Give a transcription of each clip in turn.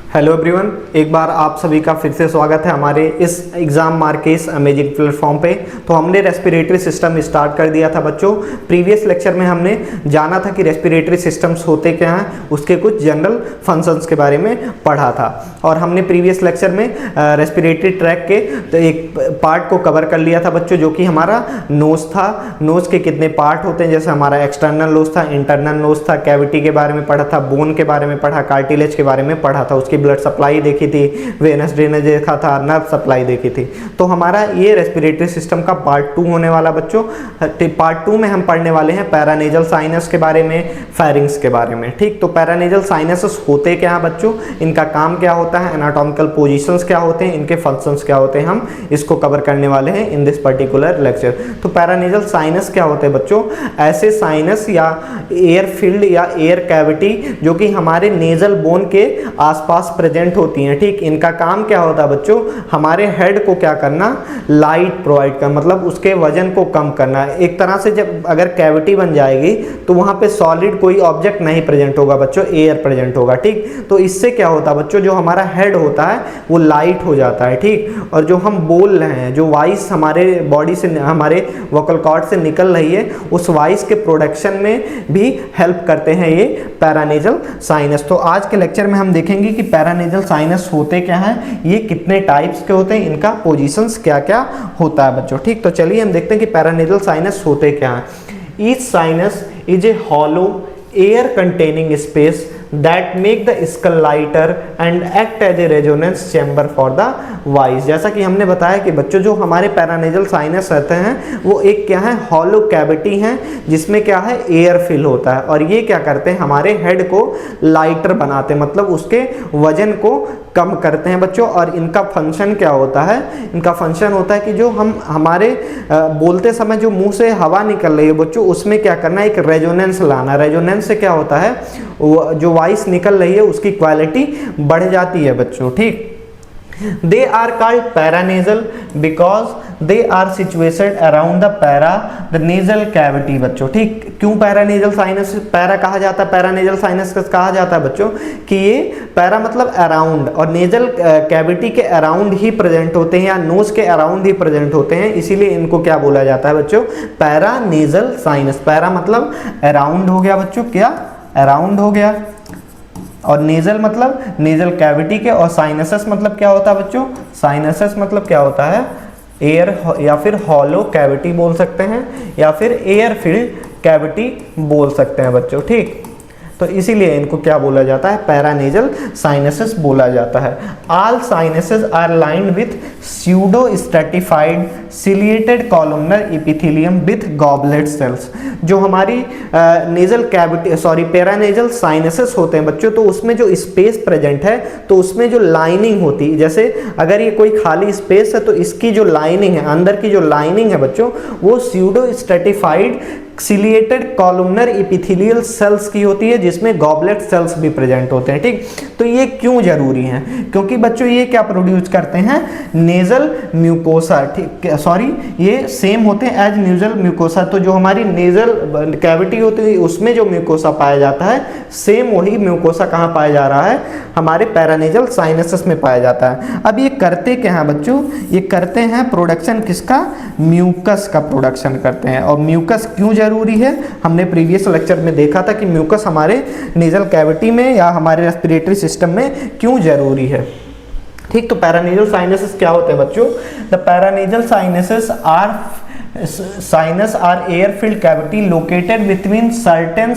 Hello everyone, एक बार आप सभी का फिर से स्वागत है हमारे इस एग्ज़ाम मार्केस अमेजिंग प्लेटफॉर्म पे। तो हमने रेस्पिरेटरी सिस्टम स्टार्ट कर दिया था बच्चों। प्रीवियस लेक्चर में हमने जाना था कि रेस्पिरेटरी सिस्टम्स होते क्या हैं, उसके कुछ जनरल फंक्शंस के बारे में पढ़ा था। और हमने प्रीवियस लेक्चर में रेस्पिरेटरी ट्रैक के तो एक पार्ट को कवर कर लिया था बच्चों, जो कि हमारा नोज़ था। नोज़ के कितने पार्ट होते हैं, जैसे हमारा एक्सटर्नल नोज़ था, इंटरनल नोज़ था, कैविटी के बारे में पढ़ा था, बोन के बारे में पढ़ा, कार्टिलेज के बारे में पढ़ा था, उसकी ब्लड सप्लाई देखी थी, वेनस ड्रेनेज देखा था, नर्व सप्लाई देखी थी। तो हमारा ये रेस्पिरेटरी सिस्टम का पार्ट 2 होने वाला बच्चों। पार्ट 2 में हम पढ़ने वाले हैं पैरानेजल साइनस के बारे में, फेरिंग्स के बारे में। ठीक, तो पैरानेजल साइनसेस होते क्या हैं बच्चों, इनका काम क्या होता है, एनाटॉमिकल पोजीशंस क्या होते हैं, इनके फंक्शंस क्या होते हैं, हम इसको कवर करने वाले हैं इन दिस पर्टिकुलर लेक्चर। तो पैरानेजल साइनस क्या होते हैं बच्चों, ऐसे साइनस या एयर फील्ड या एयर कैविटी जो कि हमारे नेजल बोन के आसपास प्रेजेंट होती हैं। ठीक, इनका काम क्या होता है बच्चों, हमारे हेड को क्या करना, लाइट प्रोवाइड करना, मतलब उसके वजन को कम करना। एक तरह से जब अगर कैविटी बन जाएगी तो वहां पे सॉलिड कोई ऑब्जेक्ट नहीं प्रेजेंट होगा बच्चों, एयर प्रेजेंट होगा। ठीक, तो इससे क्या होता है बच्चों, जो हमारा हेड होता है वो लाइट हो जाता है। ठीक, और जो हम बोल रहे हैं, जो वॉइस हमारे बॉडी से, हमारे वोकल कॉर्ड से निकल रही है, उस वॉइस के प्रोडक्शन में भी हेल्प करते हैं ये पैरानेजल साइनस। तो आज के लेक्चर में हम देखेंगे कि पैरानेजल साइनस होते क्या हैं, ये कितने टाइप्स के होते हैं, इनका पोजीशंस क्या क्या होता है बच्चों। ठीक, तो चलिए हम देखते हैं कि पैरानेजल साइनस होते क्या हैं। Each sinus is a hollow air containing space that make the skull lighter and act as a resonance chamber for the voice। जैसा कि हमने बताया कि बच्चों जो हमारे पैरानेजल साइनस रहते हैं वो एक क्या है, हॉलो कैविटी है जिसमें क्या है, एयर फिल होता है। और ये क्या करते हैं, हमारे हेड को लाइटर बनाते हैं, मतलब उसके वजन को कम करते हैं बच्चों। और इनका फंक्शन क्या होता है, इनका फंक्शन होता है कि जो हम हमारे बोलते समय जो मुंह से हवा निकल रही है बच्चों, उसमें क्या करना है, एक रेजोनेंस लाना। रेजोनेंस से क्या होता है, जो वॉइस निकल रही है उसकी क्वालिटी बढ़ जाती है बच्चों। ठीक, they are called paranasal because they are situated around the nasal cavity बच्चों। ठीक, क्यों पैरानेजल साइनस पैरा कहा जाता है, पैरानेजल साइनस कहा जाता है बच्चों कि ये पैरा मतलब अराउंड, और नेजल कैविटी के अराउंड ही प्रेजेंट होते हैं या नोज के अराउंड ही प्रेजेंट होते हैं, इसीलिए इनको क्या बोला जाता है बच्चों, पैरानेजल साइनस। पैरा मतलब अराउंड हो गया बच्चों, क्या अराउंड हो गया, और नेजल मतलब नेजल कैविटी के, और साइनसस मतलब क्या होता है बच्चों, साइनसस मतलब क्या होता है, एयर या फिर हॉलो कैविटी बोल सकते हैं, या फिर एयर फिल्ड कैविटी बोल सकते हैं बच्चों। ठीक, तो इसीलिए इनको क्या बोला जाता है, पैरानेजल साइनसेस बोला जाता है। All sinuses are lined with pseudo stratified ciliated columnar epithelium with goblet cells. जो हमारी नेजल कैविटी पैरानेजल साइनसेस होते हैं बच्चों, तो उसमें जो स्पेस प्रेजेंट है तो उसमें जो लाइनिंग होती है, जैसे अगर ये कोई खाली स्पेस है तो इसकी जो लाइनिंग है, अंदर की जो लाइनिंग है बच्चों, वो pseudo stratified ciliated columnar epithelial cells की होती है, जिसमें गॉबलेट सेल्स भी प्रेजेंट होते हैं। ठीक, तो ये क्यों जरूरी है, क्योंकि बच्चों ये क्या प्रोड्यूस करते हैं, नेजल म्यूकोसा। ठीक, सॉरी, ये सेम होते हैं एज नेजल म्यूकोसा। तो जो हमारी नेजल कैविटी होती है उसमें जो म्यूकोसा पाया जाता है, सेम वही म्यूकोसा कहाँ पाया जा रहा है, हमारे पैरानेजल साइनसेस में पाया जाता है। अब ये करते क्या हैं बच्चों, ये करते हैं प्रोडक्शन किसका, म्यूकस का प्रोडक्शन करते हैं। और म्यूकस क्यों जरूरी है, हमने प्रीवियस लेक्चर में देखा था कि म्यूकस हमारे नेजल कैविटी में या हमारे रेस्पिरेटरी सिस्टम में क्यों जरूरी है। ठीक, तो पैरानेजल साइनसेस क्या होते हैं बच्चों, the paranasal sinuses are sinus are air filled cavity located between certain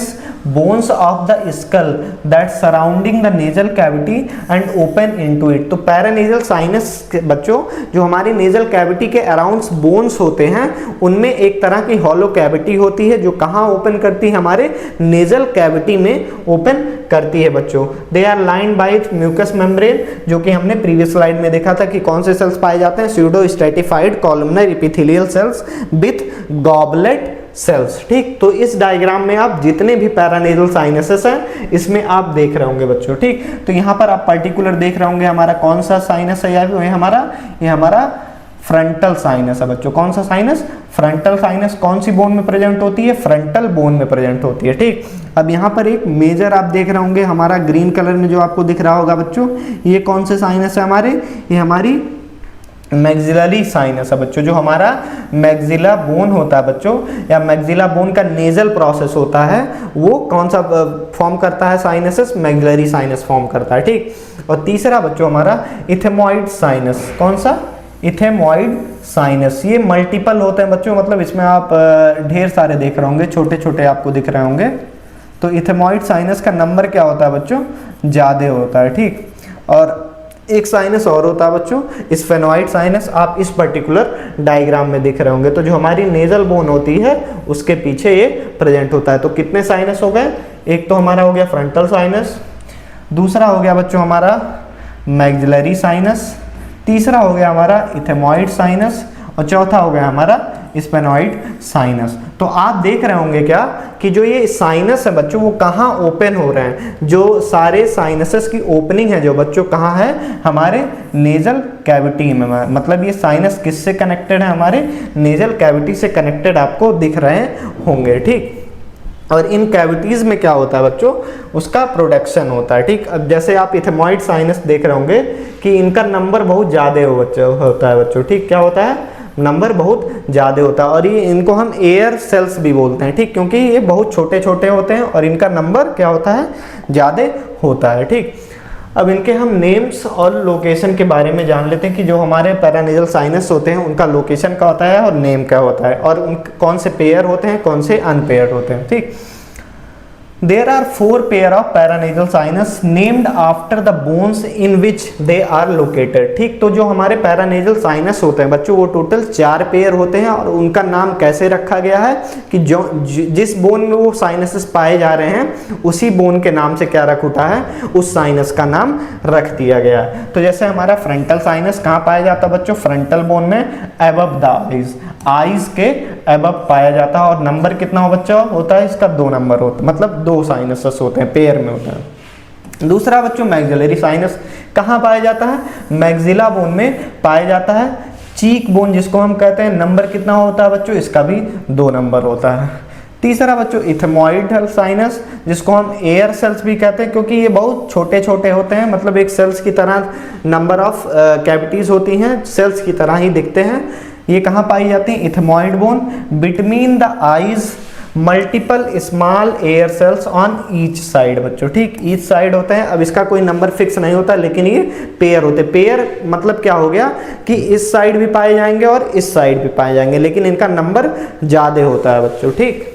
bones of the skull that surrounding the nasal cavity and open into it। तो पैरानेजल साइनस बच्चों जो हमारी नेजल कैविटी के around bones होते हैं, उनमें एक तरह की हॉलो कैविटी होती है जो कहाँ ओपन करती है, हमारे नेजल कैविटी में ओपन करती है बच्चों। They are lined by mucus membrane, जो कि हमने प्रीवियस स्लाइड में देखा था कि कौन से सेल्स पाए जाते हैं, pseudo stratified columnar epithelial cells with goblet sales. ठीक, तो इस डायग्राम में आप जितने भी पैरानेजल साइनसेस हैं इसमें आप देख रहे होंगे बच्चों। ठीक, तो यहाँ पर आप पर्टिकुलर देख रहे होंगे हमारा कौन सा साइनस है, ये हमारा फ्रंटल साइनस है बच्चों। कौन सा साइनस, फ्रंटल साइनस कौन सी बोन में प्रेजेंट होती है, फ्रंटल बोन में प्रेजेंट होती है। ठीक, अब यहाँ पर एक मेजर आप देख रहे होंगे हमारा ग्रीन कलर में जो आपको दिख रहा होगा बच्चों, ये कौन से साइनस है हमारे, ये हमारी मैक्सिलरी साइनस है बच्चों। जो हमारा मैक्सिला बोन होता है बच्चों, या मैक्सिला बोन का नेजल प्रोसेस होता है, वो कौन सा फॉर्म करता है साइनसेस, मैक्सिलरी साइनस फॉर्म करता है, ठीक। और तीसरा बच्चों हमारा इथेमॉइड साइनस, कौन सा, इथेमॉइड साइनस। ये मल्टीपल होते हैं बच्चों, मतलब इसमें आप ढेर सारे देख रहे होंगे, छोटे छोटे आपको दिख रहे होंगे। तो इथेमॉइड साइनस का नंबर क्या होता है बच्चों, ज़्यादा होता है, ठीक। और एक साइनस और होता है बच्चों स्फेनॉइड साइनस, आप इस पर्टिकुलर डायग्राम में दिख रहे होंगे। तो जो हमारी नेजल बोन होती है उसके पीछे ये प्रेजेंट होता है। तो कितने साइनस हो गए, एक तो हमारा हो गया फ्रंटल साइनस, दूसरा हो गया बच्चों हमारा मैक्सिलरी साइनस, तीसरा हो गया हमारा इथेमॉइड साइनस, और चौथा हो गया हमारा स्फेनॉइड साइनस। तो आप देख रहे होंगे क्या कि जो ये साइनस है बच्चों वो कहाँ ओपन हो रहे हैं, जो सारे साइनसेस की ओपनिंग है जो बच्चों कहाँ है, हमारे नेजल कैविटी में। मतलब ये साइनस किससे कनेक्टेड है, हमारे नेजल कैविटी से कनेक्टेड आपको दिख रहे होंगे, ठीक। और इन कैविटीज़ में क्या होता है बच्चों, उसका प्रोडक्शन होता है, ठीक। अब जैसे आप इथेमॉइड साइनस देख रहे होंगे कि इनका नंबर बहुत ज़्यादा होता है बच्चों, ठीक। क्या होता है, नंबर बहुत ज़्यादा होता है। और ये इनको हम एयर सेल्स भी बोलते हैं, ठीक, क्योंकि ये बहुत छोटे छोटे होते हैं और इनका नंबर क्या होता है, ज़्यादा होता है, ठीक। अब इनके हम नेम्स और लोकेशन के बारे में जान लेते हैं कि जो हमारे पैरानेजल साइनस होते हैं उनका लोकेशन क्या होता है और नेम क्या होता है, और उन कौन से पेयर होते हैं, कौन से अनपेयर होते हैं, ठीक। There are 4 pair of paranasal sinus named after the bones in which they are located, ठीक। तो जो हमारे पैरानेजल साइनस होते हैं बच्चों वो टोटल 4 पेयर होते हैं, और उनका नाम कैसे रखा गया है कि जो जिस बोन में वो साइनसेस पाए जा रहे हैं उसी बोन के नाम से क्या रख उठा है, उस साइनस का नाम रख दिया गया है। तो जैसे हमारा फ्रंटल साइनस कहाँ पाया जाता है बच्चों, फ्रंटल बोन में एबव द आईज, आईज के एबव पाया जाता है। और नंबर कितना हो बच्चों होता है इसका, 2 नंबर होता है, मतलब 2 साइनसेस होते हैं, पेयर में होते हैं। दूसरा बच्चों मैक्सिलरी साइनस कहाँ पाया जाता है, मैक्सिला बोन में पाया जाता है। चीक बोन जिसको हम कहते हैं, नंबर कितना होता है बच्चों, इसका भी 2 नंबर होता है। तीसरा बच्चों इथेमॉइडल साइनस जिसको हम एयर सेल्स भी कहते हैं, क्योंकि ये बहुत छोटे छोटे होते हैं, मतलब एक सेल्स की तरह नंबर ऑफ कैविटीज होती हैं, सेल्स की तरह ही दिखते हैं। ये कहाँ पाई जाती है, ethmoid bone, between the eyes multiple small air cells on each side बच्चों, ठीक। ईच साइड होते हैं, अब इसका कोई नंबर फिक्स नहीं होता, लेकिन ये पेयर होते हैं। पेयर मतलब क्या हो गया कि इस साइड भी पाए जाएंगे और इस साइड भी पाए जाएंगे, लेकिन इनका नंबर ज़्यादा होता है बच्चों, ठीक।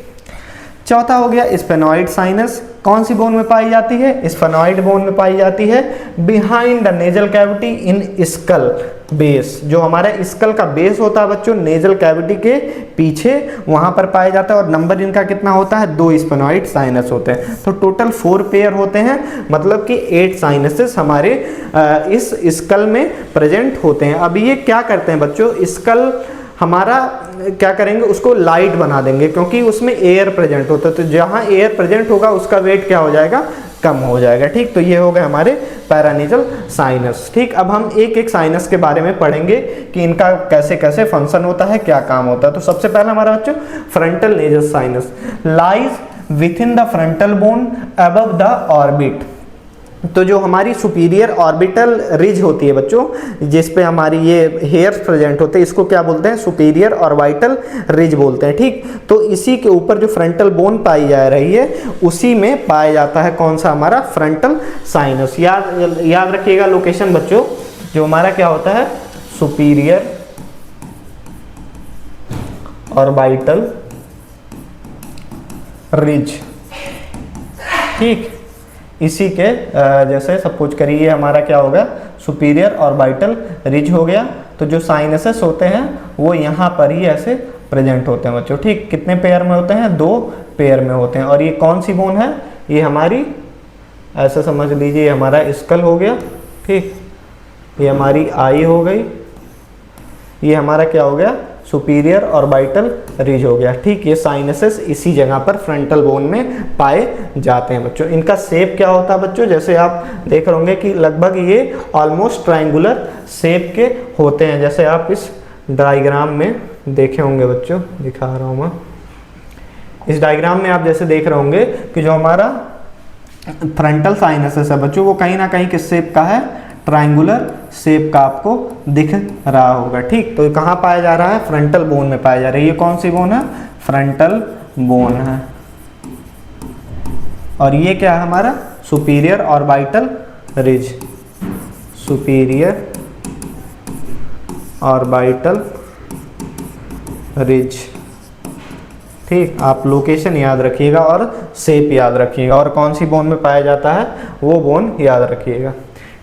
चौथा हो गया स्फेनॉइड साइनस, कौन सी बोन में पाई जाती है, स्फेनॉइड बोन में पाई जाती है, behind the nasal cavity in skull base. जो हमारा स्कल का बेस होता है बच्चों नेजल कैविटी के पीछे, वहां पर पाया जाता है। और नंबर इनका कितना होता है, 2 स्फेनॉइड साइनस होते हैं। तो टोटल 4 पेयर होते हैं, मतलब कि 8 साइनसेस हमारे इस स्कल में प्रेजेंट होते हैं। अब ये क्या करते हैं बच्चों, स्कल हमारा क्या करेंगे, उसको लाइट बना देंगे, क्योंकि उसमें एयर प्रेजेंट होता है। तो जहाँ एयर प्रेजेंट होगा उसका वेट क्या हो जाएगा, कम हो जाएगा, ठीक। तो ये हो गए हमारे पैरानेजल साइनस, ठीक। अब हम एक एक साइनस के बारे में पढ़ेंगे कि इनका कैसे कैसे फंक्शन होता है, क्या काम होता है। तो सबसे पहला हमारा बच्चों frontal nasal sinus lies with in the frontal bone above the orbit. तो जो हमारी सुपीरियर ऑर्बिटल रिज होती है बच्चों, जिस पे हमारी ये हेयर्स प्रेजेंट होते हैं, इसको क्या बोलते हैं, सुपीरियर ऑर्बिटल रिज बोलते हैं, ठीक। तो इसी के ऊपर जो फ्रंटल बोन पाई जा रही है उसी में पाया जाता है कौन सा, हमारा फ्रंटल साइनस। याद रखिएगा लोकेशन बच्चों, जो हमारा क्या होता है, सुपीरियर ऑर्बिटल रिज, ठीक। इसी के जैसे सपोज करिए हमारा क्या होगा, सुपीरियर ऑर्बिटल रिज हो गया। तो जो साइनसेस होते हैं वो यहाँ पर ही ऐसे प्रेजेंट होते हैं बच्चों, ठीक। कितने पेयर में होते हैं, 2 पेयर में होते हैं। और ये कौन सी बोन है, ये हमारी ऐसा समझ लीजिए हमारा स्कल हो गया, ठीक। ये हमारी आई हो गई, ये हमारा क्या हो गया, सुपीरियर ऑर्बिटल रिज हो गया, ठीक। ये साइनसेस इसी जगह पर फ्रंटल बोन में पाए जाते हैं बच्चों। इनका शेप क्या होता है बच्चों, जैसे आप देख रहे होंगे कि लगभग ये ऑलमोस्ट ट्रायंगुलर शेप के होते हैं, जैसे आप इस डायग्राम में देखे होंगे बच्चों, दिखा रहा हूँ मैं। इस डायग्राम में आप जैसे देख रहे होंगे कि जो हमारा फ्रंटल साइनसेस है बच्चों वो कहीं ना कहीं किस शेप का है, ट्रायंगुलर शेप का आपको दिख रहा होगा। ठीक, तो कहाँ पाया जा रहा है, फ्रंटल बोन में पाया जा रहा है। ये कौन सी बोन है, फ्रंटल बोन है। और ये क्या है हमारा, superior orbital ridge, superior orbital ridge. ठीक, आप लोकेशन याद रखिएगा और शेप याद रखिएगा, और कौन सी बोन में पाया जाता है वो बोन याद रखिएगा।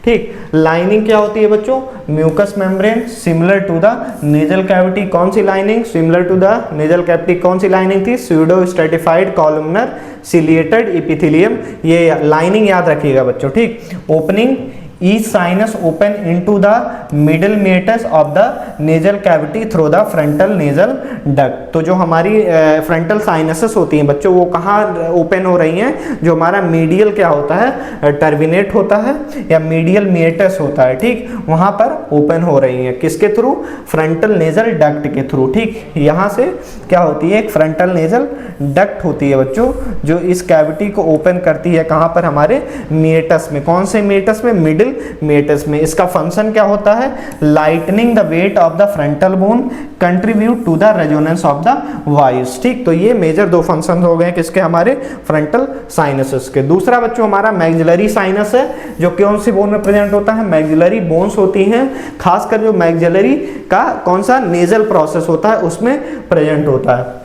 ठीक, लाइनिंग क्या होती है बच्चों, mucus membrane similar to the nasal cavity. कौन सी lining, similar to the nasal cavity, कौन सी लाइनिंग थी, pseudo stratified columnar ciliated epithelium. ये लाइनिंग याद रखिएगा बच्चों। ठीक, opening each sinus open into the middle meatus of the nasal cavity through the frontal nasal duct। तो जो हमारी फ्रंटल साइनसेस होती हैं बच्चों वो कहाँ ओपन हो रही हैं, जो हमारा मीडियल क्या होता है, टर्मिनेट होता है या मीडियल मेटस होता है। ठीक, वहाँ पर ओपन हो रही हैं, किसके थ्रू, फ्रंटल नेजल डक्ट के थ्रू। ठीक, यहाँ से क्या होती है, एक फ्रंटल नेजल डक्ट होती है बच्चों जो इस कैविटी को ओपन करती है, कहाँ पर, हमारे मेटस में। कौन से मेटस में, मिडिल मेटस में। इसका फंक्शन क्या होता है, lightening the weight of the frontal bone, contribute to the resonance of the voice. ठीक, तो ये मेजर दो फंक्शन हो गए किसके, हमारे फ्रंटल साइनसेस के। दूसरा बच्चों हमारा मैक्सिलरी साइनस है, जो कौन सी बोन में प्रेजेंट होता है, मैक्सिलरी बोन्स होती हैं, खासकर जो मैक्सिलरी का कौन सा नेजल प्रोसेस होता है उसमें प्रेजेंट होता है।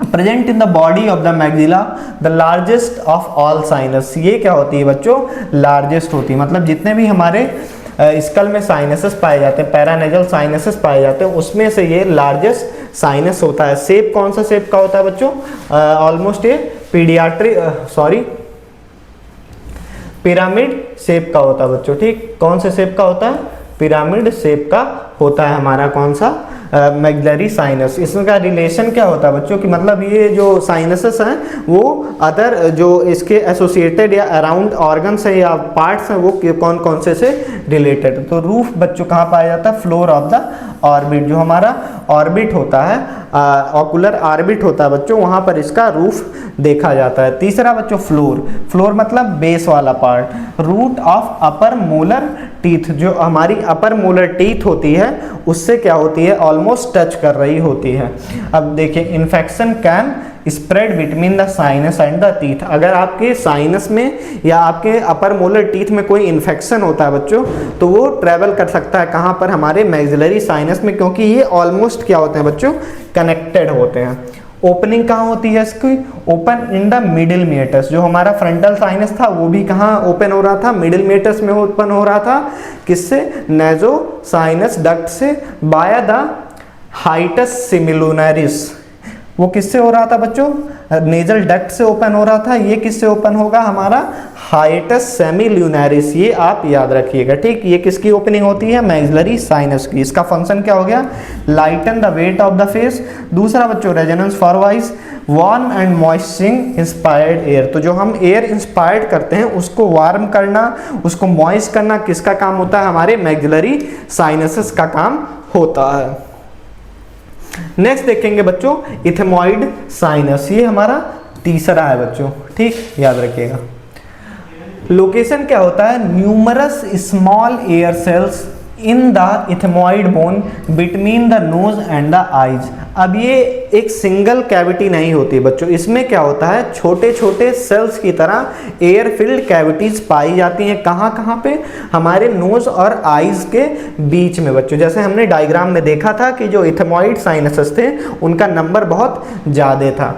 Present in the body of the maxilla, the largest of all sinus. ये क्या होती है बच्चों, लार्जेस्ट होती है, मतलब जितने भी हमारे स्कल में साइनसेस पाए जाते हैं, पैरानेजल साइनसेस पाए जाते हैं, उसमें से ये लार्जेस्ट साइनस होता है। शेप कौन सा शेप का होता है बच्चों, ऑलमोस्ट ये पिरामिड शेप का होता है बच्चों। ठीक, कौन से शेप का होता है, पिरामिड शेप का होता है हमारा कौन सा, मैक्सिलरी साइनस। इसका रिलेशन क्या होता है बच्चों कि मतलब ये जो साइनसेस हैं वो अदर जो इसके एसोसिएटेड या अराउंड ऑर्गन्स है या पार्ट्स हैं वो कौन कौन से रिलेटेड। तो रूफ बच्चों कहाँ पाया जाता है, फ्लोर ऑफ द ऑर्बिट, जो हमारा ऑर्बिट होता है, ऑकुलर ऑर्बिट होता है बच्चों, वहाँ पर इसका रूफ देखा जाता है। तीसरा बच्चों फ्लोर, फ्लोर मतलब बेस वाला part. Root of upper molar teeth, जो हमारी अपर मोलर टीथ होती है उससे क्या होती है, ऑलमोस्ट टच कर रही होती है। अब देखिए, infection can spread between the sinus and the teeth. अगर आपके साइनस में या आपके अपर मोलर टीथ में कोई इन्फेक्शन होता है बच्चों तो वो ट्रेवल कर सकता है कहाँ पर, हमारे मैक्सिलरी साइनस में, क्योंकि ये ऑलमोस्ट क्या होते हैं बच्चों, कनेक्टेड होते हैं। ओपनिंग कहाँ होती है इसकी, open in the middle meatus. जो हमारा फ्रंटल साइनस था वो भी कहाँ ओपन हो रहा था, मिडिल मेटस में ओपन हो रहा था, किससे, नेजो साइनस डक्ट से, बाय द हाइटस सिमिलुनरिस। वो किससे हो रहा था बच्चों, नेजल डक्ट से ओपन हो रहा था। ये किससे ओपन होगा, हमारा हाइटस सेमिल्यूनरिस। ये आप याद रखिएगा। ठीक, ये किसकी ओपनिंग होती है, मैक्सिलरी साइनस की। इसका फंक्शन क्या हो गया, lighten the weight of the face. दूसरा बच्चों resonance for voice, warm and moisturising inspired air. तो जो हम एयर इंस्पायर्ड करते हैं उसको वार्म करना, उसको मॉइस्ट करना किसका काम होता है, हमारे मैक्सिलरी साइनसेस का काम होता है। नेक्स्ट देखेंगे बच्चों इथेमॉइड साइनस, ये हमारा तीसरा है बच्चों। ठीक, याद रखिएगा। लोकेशन क्या होता है, numerous small air cells in the ethmoid bone between the nose and the eyes. अब ये एक सिंगल कैविटी नहीं होती बच्चों, इसमें क्या होता है, छोटे छोटे सेल्स की तरह एयर फिल्ड कैविटीज पाई जाती हैं। कहाँ कहाँ पे, हमारे नोज और आईज के बीच में बच्चों। जैसे हमने डायग्राम में देखा था कि जो इथेमॉइड साइनसेस थे उनका नंबर बहुत ज़्यादा था।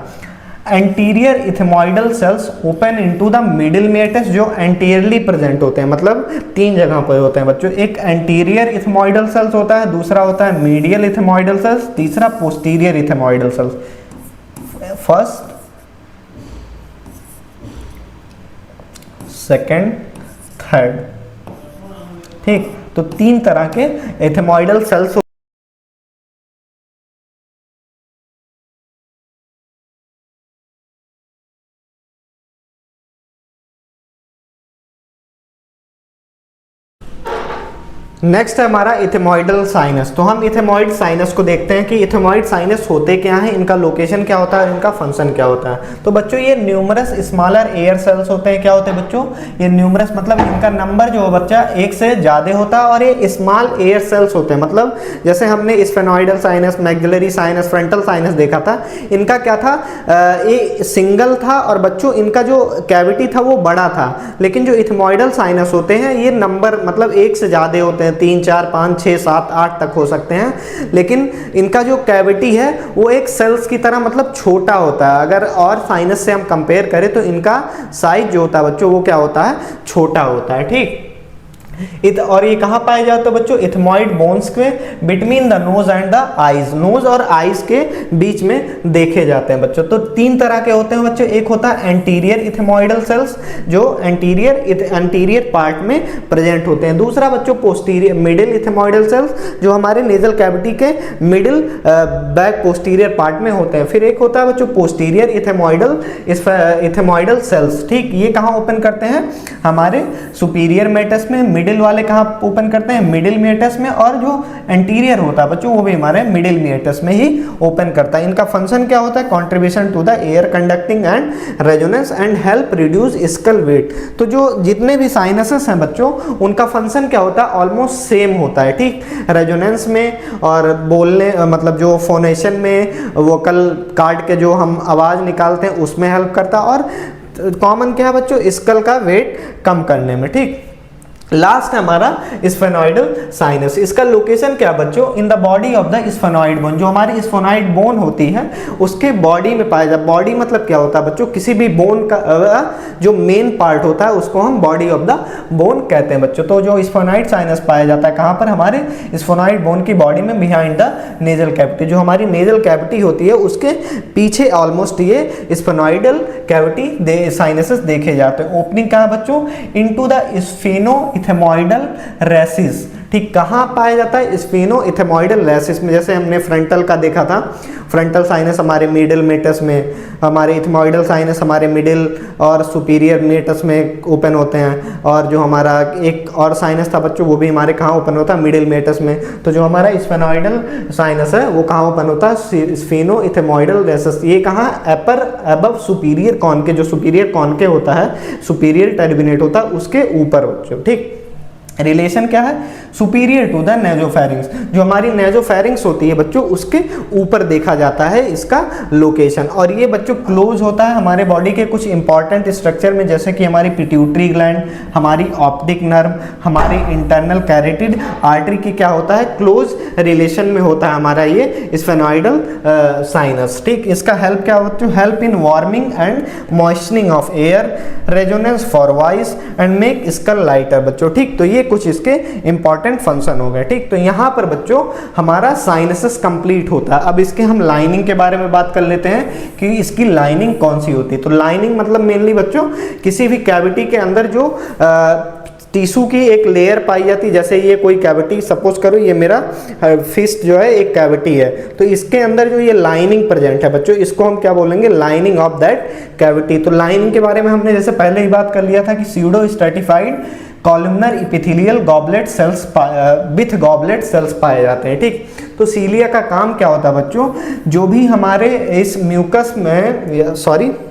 Anterior ethmoidal cells open into the middle meatus, जो एंटीरियरली प्रेजेंट होते हैं, मतलब तीन जगह पर होते हैं बच्चों। एक एंटीरियर इथेमॉइडल सेल्स होता है, दूसरा होता है मीडियल इथेमॉइडल सेल्स, तीसरा posterior ethmoidal cells. First, second, third. ठीक, तो तीन तरह के इथेमॉइडल सेल्स नेक्स्ट है हमारा इथेमॉइडल साइनस। तो हम इथेमॉइड साइनस को देखते हैं कि इथेमॉइड साइनस होते क्या हैं, इनका लोकेशन क्या होता है, इनका फंक्शन क्या होता है। तो बच्चों ये न्यूमरस स्मॉलर एयर सेल्स होते हैं। क्या होते हैं बच्चों, ये न्यूमरस मतलब इनका नंबर जो बच्चा एक से ज़्यादा होता है, और ये स्मॉल एयर सेल्स होते हैं। मतलब जैसे हमने sphenoidal sinus, maxillary sinus, frontal sinus देखा था, इनका क्या था, ये सिंगल था और बच्चों इनका जो कैविटी था वो बड़ा था। लेकिन जो इथेमॉइडल साइनस होते हैं ये नंबर मतलब एक से ज़्यादा होते हैं, 3, 4, 5, 6, 7, 8 तक हो सकते हैं। लेकिन इनका जो कैविटी है वो एक सेल्स की तरह मतलब छोटा होता है। अगर और साइनस से हम कंपेयर करें तो इनका साइज जो होता है बच्चों वो क्या होता है, छोटा होता है। ठीक, और ये कहाँ पाए जाते हैं बच्चों, इथेमॉइड बोन्स के between the nose and the eyes, nose और आईज के बीच में देखे जाते हैं बच्चों। तो 3 तरह के होते हैं बच्चों, एक होता है एंटीरियर इथेमॉइडल सेल्स जो एंटीरियर पार्ट में प्रेजेंट होते हैं। दूसरा बच्चों पोस्टीरियर मिडिल इथेमॉइडल सेल्स जो हमारे नेजल कैविटी के मिडिल बैक पोस्टीरियर पार्ट में होते हैं। फिर एक होता है बच्चों पोस्टीरियर इथेमॉइडल सेल्स। ठीक, ये कहाँ ओपन करते हैं, हमारे सुपीरियर मेटस में। मिडिल वाले कहाँ ओपन करते हैं, मिडिल मिएटस में। और जो एंटीरियर होता है बच्चों वो भी हमारे मिडिल मिएटस में ही ओपन करता है। इनका फंक्शन क्या होता है, contribution to the air conducting and resonance and help reduce skull weight. तो जो जितने भी साइनसेस हैं बच्चों उनका फंक्शन क्या होता है, ऑलमोस्ट सेम होता है। ठीक, रेजोनेंस में और बोलने मतलब जो फोनेशन में वोकल कार्ड के जो हम आवाज निकालते हैं उसमें हेल्प करता है। और कॉमन क्या है बच्चों, स्कल का वेट कम करने में। ठीक, लास्ट है हमारा स्फेनॉइडल साइनस। इसका लोकेशन क्या बच्चों, in the body of the sphenoid bone. जो हमारी स्फेनॉइड बोन होती है उसके बॉडी में पाया जाता है। बॉडी मतलब क्या होता है बच्चों, किसी भी बोन का जो मेन पार्ट होता है उसको हम बॉडी ऑफ द बोन कहते हैं बच्चों। तो जो स्फेनॉइड साइनस पाया जाता है कहाँ पर, हमारे स्फेनॉइड बोन की बॉडी में बिहाइंड द नेजल कैविटी। जो हमारी नेजल कैविटी होती है उसके पीछे ऑलमोस्ट ये स्फेनॉइडल कैविटी साइनसेस देखे जाते हैं। ओपनिंग कहाँ बच्चों, इनटू द स्फेनो इथेमॉइडल रेसिस। ठीक, कहाँ पाया जाता है, स्फेनो इथेमॉइडल रेसिस में। जैसे हमने फ्रंटल का देखा था, फ्रंटल साइनस हमारे मिडिल मेटस में, हमारे इथेमॉइडल साइनस हमारे मिडिल और सुपीरियर मेटस में ओपन होते हैं। और जो हमारा एक और साइनस था बच्चों वो भी हमारे कहाँ ओपन होता है, मिडिल मेटस में। तो जो हमारा स्फेनॉइडल साइनस है वो कहाँ ओपन होता है, स्फेनो इथेमॉइडल रेसिस। ये कहाँ, अपर अबव सुपीरियर कॉन के, जो सुपीरियर कॉन के होता है, सुपीरियर टर्बिनेट होता है उसके ऊपर बच्चों। ठीक, रिलेशन क्या है, सुपीरियर टू द नेजोफेरिंग्स। जो हमारी नेजोफेरिंग्स होती है बच्चों उसके ऊपर देखा जाता है इसका लोकेशन। और ये बच्चों क्लोज होता है हमारे बॉडी के कुछ इंपॉर्टेंट स्ट्रक्चर में, जैसे कि हमारी पिट्यूटरी ग्लैंड, हमारी ऑप्टिक नर्व, हमारी इंटरनल कैरोटिड आर्टरी की क्या होता है, क्लोज रिलेशन में होता है हमारा ये स्फेनॉइडल साइनस। ठीक, इसका हेल्प क्या होता है, help in warming and moistening of air, resonance for voice and make skull lighter बच्चों। ठीक, तो ये कुछ इसके इंपॉर्टेंट फंक्शन हो गए। ठीक, तो यहां पर बच्चों हमारा साइनसेस कंप्लीट होता है। अब इसके हम लाइनिंग के बारे में बात कर लेते हैं कि इसकी लाइनिंग कौन सी होती है। तो लाइनिंग मतलब मेनली बच्चों किसी भी कैविटी के अंदर जो टिश्यू की एक लेयर पाई जाती है। जैसे ये कोई कैविटी, सपोज करो ये मेरा फिस्ट जो है एक कैविटी है, तो इसके अंदर जो ये लाइनिंग प्रेजेंट है बच्चों इसको हम क्या बोलेंगे, लाइनिंग ऑफ दैट कैविटी। तो लाइनिंग के बारे में हमने जैसे पहले ही बात कर लिया था कि pseudo stratified columnar epithelial goblet cells with goblet sales पाए जाते हैं। ठीक, तो सीलिया का काम क्या होता है बच्चों, जो भी हमारे इस म्यूकस में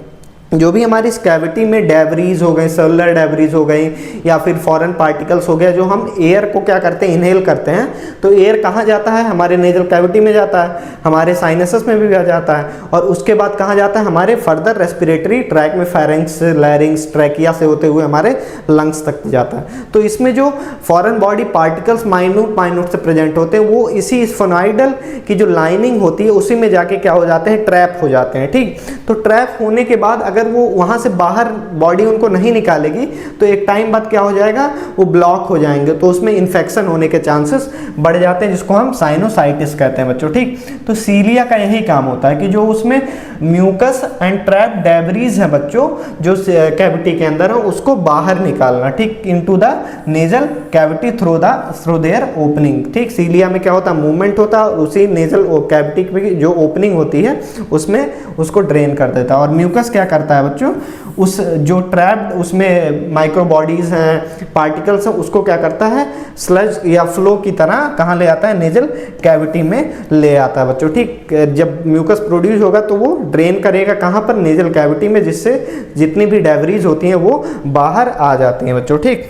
जो भी हमारी इस कैविटी में डेब्रीज हो गए, सेलुलर डेब्रीज हो गई या फिर फॉरेन पार्टिकल्स हो गया, जो हम एयर को क्या करते हैं, इनहेल करते हैं। तो एयर कहाँ जाता है, हमारे नेजल कैविटी में जाता है, हमारे साइनसेस में भी जाता है, और उसके बाद कहाँ जाता है, हमारे फर्दर रेस्पिरेटरी ट्रैक में, फेरेंक्स, लैरिंक्स, ट्रैकिया से होते हुए हमारे लंग्स तक जाता है। तो इसमें जो फॉरेन बॉडी पार्टिकल्स माइन्यूट से प्रेजेंट होते हैं वो इसी स्फेनॉइडल की जो लाइनिंग होती है उसी में जाके क्या हो जाते हैं, ट्रैप हो जाते हैं। ठीक, तो ट्रैप होने के बाद अगर वो वहां से बाहर बॉडी उनको नहीं निकालेगी तो एक टाइम बाद क्या हो जाएगा, वो ब्लॉक हो जाएंगे, तो उसमें इन्फेक्शन होने के चांसेस बढ़ जाते हैं, जिसको हम साइनोसाइटिस कहते हैं बच्चों। ठीक, तो सीलिया का यही काम होता है कि जो उसमें म्यूकस एंड ट्रैप डेब्रीज है बच्चों जो कैविटी के अंदर है उसको बाहर निकालना। ठीक, into the nasal cavity through their opening. ठीक, सीलिया में क्या होता है, मूवमेंट होता है, उसी नेजल कैविटी की जो ओपनिंग होती है उसमें उसको ड्रेन कर देता है। और म्यूकस क्या करता करता है बच्चों, उस जो ट्रैप्ड उसमें माइक्रो बॉडीज हैं, पार्टिकल्स हैं, उसको क्या करता है, स्लज या फ्लो की तरह कहाँ ले आता है, नेजल कैविटी में ले आता है बच्चों। ठीक, जब म्यूकस प्रोड्यूस होगा तो वो ड्रेन करेगा कहाँ पर, नेजल कैविटी में, जिससे जितनी भी डेवरीज होती हैं वो बाहर आ जाती हैं बच्चों। ठीक,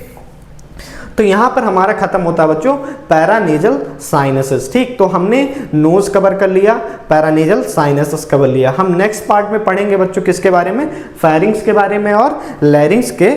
तो यहाँ पर हमारा खत्म होता है बच्चों पैरानेजल साइनसेस। ठीक, तो हमने नोज कवर कर लिया, पैरानेजल साइनसेस कवर लिया। हम नेक्स्ट पार्ट में पढ़ेंगे बच्चों किसके बारे में, फेरिंग्स के बारे में और लैरिंग्स के